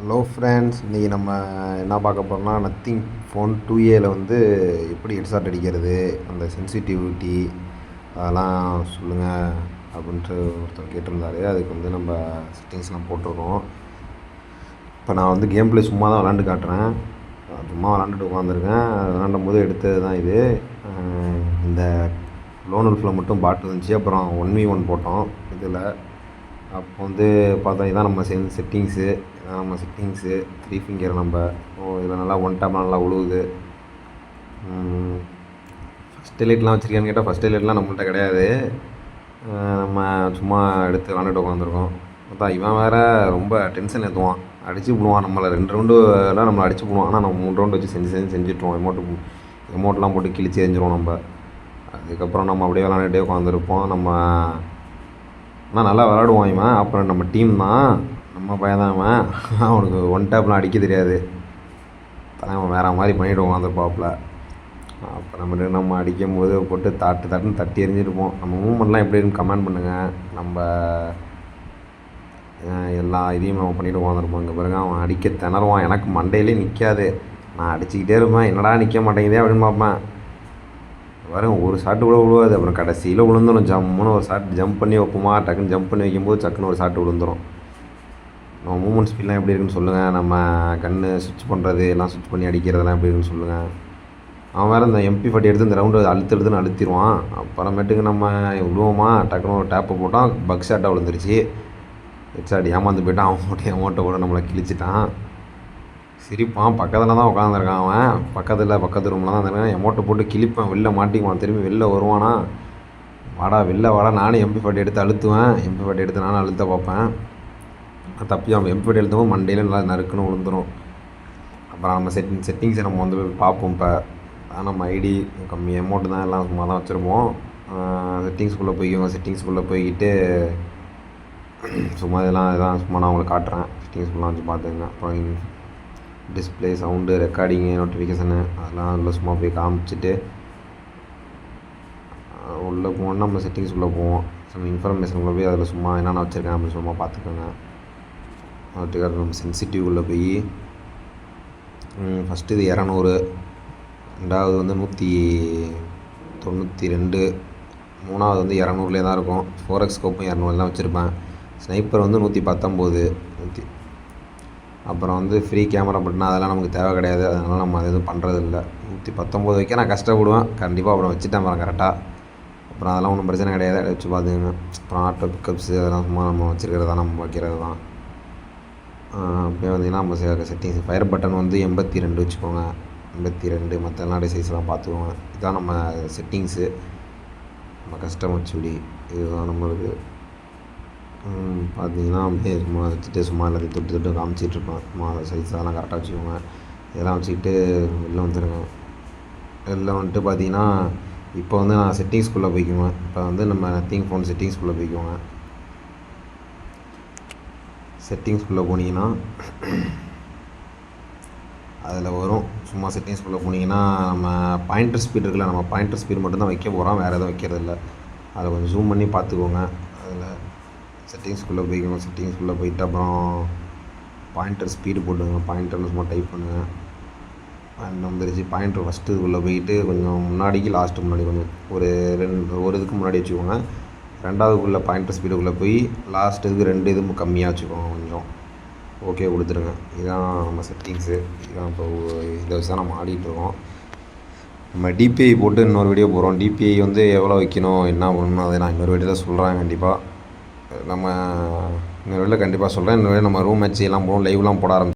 Hello friends, இன்றைக்கி நம்ம என்ன பார்க்க போகிறோம்னா நத்திங் ஃபோன் 2ஏல வந்து எப்படி ஹெட்ஷாட் அடிக்கிறது, அந்த சென்சிட்டிவிட்டி அதெல்லாம் சொல்லுங்கள் அப்படின்ட்டு ஒருத்தர் கேட்டிருந்தாரு. அதுக்கு வந்து நம்ம செட்டிங்ஸ்லாம் போட்டிருக்கோம். இப்போ நான் வந்து கேம் பிளே சும்மா தான் விளாண்டு காட்டுறேன். சும்மா விளாண்டுட்டு உட்காந்துருக்கேன். விளாண்டும் போது எடுத்தது தான் இது. இந்த லோன் உல்ஃபில் மட்டும் பாட்டு இருந்துச்சு. அப்புறம் 1v1 போட்டோம் இதில். அப்போ வந்து பார்த்தா இதான் நம்ம செட்டிங்ஸு. இதான் நம்ம செட்டிங்ஸு 3 ஃபிங்கர் நம்ம. இதில் நல்லா ஒன் டேப் நல்லா உழுவுது. ஃபஸ்ட் எலைட்லாம் வச்சுருக்கேன்னு கேட்டால் ஃபஸ்ட் எலைட்லாம் நம்மள்ட்ட கிடையாது. நம்ம சும்மா எடுத்து விளாண்டுட்டு உட்காந்துருக்கோம். பார்த்தா இவன் வேறு ரொம்ப டென்ஷன் ஏற்றுவான், அடிச்சு விடுவான் நம்மளை. 2 ரவுண்டுலாம் நம்மளை அடிச்சு விடுவான். ஆனால் நம்ம 3 ரவுண்டு வச்சு செஞ்சுட்டுருவோம். எமௌண்ட்லாம் போட்டு கிழிச்சு எரிஞ்சிருவோம் நம்ம. அதுக்கப்புறம் நம்ம அப்படியே விளாண்டுட்டே உட்காந்துருப்போம். நம்ம ஆனால் நல்லா விளாடுவான் இவன். அப்புறம் நம்ம டீம் தான், நம்ம பையன் தான் இவன். அவனுக்கு ஒன் டேப்லாம் அடிக்க தெரியாது. அவன் வேறு மாதிரி பண்ணிவிட்டு உட்காந்துருப்பாப்புல. அப்புறம் நம்ம அடிக்கும் போது போட்டு தட்டுன்னு தட்டி எறிஞ்சிருப்போம். நம்ம மூமெண்ட்லாம் எப்படி இருக்குன்னு கமெண்ட் பண்ணுங்கள். நம்ம எல்லா இதையும் நம்ம பண்ணிவிட்டு உட்காந்துருப்போம். இங்கே பாருங்க, அவன் அடிக்க திணறுவான். எனக்கு மண்டையிலே நிற்காது. நான் அடிச்சுக்கிட்டே இருப்பேன். என்னடா நிற்க மாட்டேங்குதே அப்படின்னு பார்ப்பேன். வரும் ஒரு ஷாட்டு கூட விழுவாது. அப்புறம் கடைசியில் விழுந்துடும். ஜம்முன்னு ஒரு ஷாட் ஜம்ப் பண்ணி வைப்போமா, டக்குன்னு ஜம்ப் பண்ணி வைக்கும்போது டக்குன்னு ஒரு ஷாட்டு விழுந்துடும். நம்ம மூமெண்ட் ஸ்பீட்லாம் எப்படி இருக்குன்னு சொல்லுங்கள். நம்ம கன்று சுவிட்ச் பண்ணுறது எல்லாம் சுவிட்ச் பண்ணி அடிக்கிறதெல்லாம் எப்படி இருக்குன்னு சொல்லுங்கள். அவன் வேறு இந்த MP40 எடுத்து இந்த ரவுண்டு அழுத்துறதுன்னு அழுத்திடுவான். அப்புறமேட்டுக்கு நம்ம விழுவோமா, டக்குன்னு ஒரு டேப்பை போட்டான், பக் ஷாட்டாக விழுந்துருச்சு. ஹெட்ஷாட் ஏமாந்து போயிட்டான். அவன் மட்டும் அமௌண்ட்டை கூட நம்மளை கிழிச்சிட்டான். சிரிப்பான். பக்கத்தில் தான் உட்காந்துருக்கான் அவன். பக்கத்து ரூமில் தான் இருந்திருக்கான். எமௌண்ட்டை போட்டு கிழிப்பேன், வெளில மாட்டிக்குவான். திரும்பி வெளில வருவானா, வாடா வெளில வாடா. நானும் MP40 எடுத்து அழுத்துவேன். MP40 எடுத்து நானும் அழுத்த பார்ப்பேன். தப்பி அவன் MP40 எழுத்தும்போது மண்டையில் நல்லா நறுக்குன்னு விழுந்துடும். அப்புறம் நம்ம செட்டிங்ஸை நம்ம வந்து பார்ப்போம். இப்போ நம்ம ஐடி கம்மி அமௌண்ட்டு தான், எல்லாம் சும்மா தான் வச்சுருப்போம். செட்டிங்ஸ்குள்ளே போய்கிட்டு சும்மா இதெல்லாம் சும்மா நான் உங்களுக்கு காட்டுறேன். செட்டிங்ஸ்குள்ளே வச்சு பார்த்துங்க. அப்புறம் டிஸ்பிளே, சவுண்டு, ரெக்கார்டிங்கு, நோட்டிஃபிகேஷனு அதெல்லாம் அதில் சும்மா போய் காமிச்சிட்டு உள்ளே போனால் நம்ம செட்டிங்ஸ்குள்ளே போவோம். இன்ஃபர்மேஷனுக்குள்ளே போய் அதில் சும்மா என்னென்ன வச்சுருக்கேன் அப்படின்னு சும்மா பார்த்துக்கோங்க. அதுக்கு நம்ம சென்சிட்டிவ்குள்ளே போய் ஃபஸ்ட்டு இது 200, ரெண்டாவது வந்து 192, மூணாவது வந்து 200லே தான் இருக்கும். 4x ஸ்கோப்பும் 200 தான் வச்சுருப்பேன். ஸ்னைப்பர் வந்து 119. அப்புறம் வந்து ஃப்ரீ கேமரா பட்டன் அதெல்லாம் நமக்கு தேவை கிடையாது. அதனால் நம்ம அது எதுவும் பண்ணுறதில்ல. 119 வைக்க நான் கஷ்டப்படுவேன் கண்டிப்பாக. அப்புறம் வச்சுட்டேன் பாருங்க கரெக்டாக. அப்புறம் அதெல்லாம் ஒன்றும் பிரச்சனை கிடையாது, வச்சு பார்த்துக்கங்க. அப்புறம் ஆட்டோ பிக்கப்ஸு அதெல்லாம் சும்மா நம்ம வச்சுருக்கிறது தான், நம்ம வைக்கிறது தான். அப்படியே வந்தீங்கன்னா நம்ம செட்டிங்ஸ் ஃபயர் பட்டன் வந்து 82 வச்சுக்கோங்க. 82. மற்ற எல்லா டிசைன்ஸ்லாம் பார்த்துக்கோங்க. இதுதான் நம்ம செட்டிங்ஸு. நம்ம கஸ்டமர் சுடி இதுதான் நம்மளுக்கு. பார்த்தீங்கன்னா அப்படியே சும்மா வச்சுட்டு சும்மா எல்லாத்தையும் தொட்டு காமிச்சிட்ருப்பேன். சும்மா சைஸ் அதெல்லாம் கரெக்டாக வச்சுக்கோங்க. இதெல்லாம் வச்சுக்கிட்டு வெளில வந்துடுங்க. வெளில வந்துட்டு பார்த்தீங்கன்னா இப்போ வந்து நான் செட்டிங்ஸ்குள்ளே போய்க்குவேன். இப்போ வந்து நம்ம நத்திங் ஃபோன் செட்டிங்ஸ்குள்ளே போய்க்குவோங்க. செட்டிங்ஸ்குள்ளே போனீங்கன்னா அதில் வரும். சும்மா செட்டிங்ஸ்குள்ளே போனீங்கன்னா நம்ம பாயிண்டர் ஸ்பீட் இருக்குல்ல, நம்ம பாயிண்டர் ஸ்பீட் மட்டும்தான் வைக்க போகிறோம், வேறு எதுவும் வைக்கிறதில்ல. அதில் கொஞ்சம் ஜூம் பண்ணி பார்த்துக்கோங்க. அதில் செட்டிங்ஸ்குள்ளே போய்க்கோங்க. செட்டிங்ஸ்குள்ளே போயிட்டு அப்புறம் பாயிண்டர் ஸ்பீடு போட்டுங்க. பாயிண்டர்னு சும்மா டைப் பண்ணுங்கள். வந்துருச்சு பாயிண்டர். ஃபஸ்ட்டு இதுக்குள்ளே போயிட்டு கொஞ்சம் முன்னாடிக்கு லாஸ்ட்டு முன்னாடி கொஞ்சம் ஒரு இதுக்கு முன்னாடி வச்சுக்கோங்க. ரெண்டாவதுக்குள்ளே பாயிண்டர் ஸ்பீடுக்குள்ளே போய் லாஸ்ட் இதுக்கு 2 இது கம்மியாக வச்சுக்கோங்க கொஞ்சம். ஓகே கொடுத்துருங்க. இதுதான் நம்ம செட்டிங்ஸு. இதுதான் இப்போ இதை வச்சு தான் நம்ம ஆடிட்டுருக்கோம். நம்ம DPI போட்டு இன்னொரு வீடியோ போகிறோம். DPI வந்து எவ்வளோ வைக்கணும், என்ன பண்ணணும், அதை நான் இன்னொரு வீடியோவில் சொல்கிறேன் கண்டிப்பாக. நம்ம இன்னொரு வீடியோவில் கண்டிப்பாக சொல்கிறேன். இன்னொரு நம்ம ரூம் மேட்ச் எல்லாம் போகிறோம், லைவ்லாம் போட ஆரம்பிச்சோம்.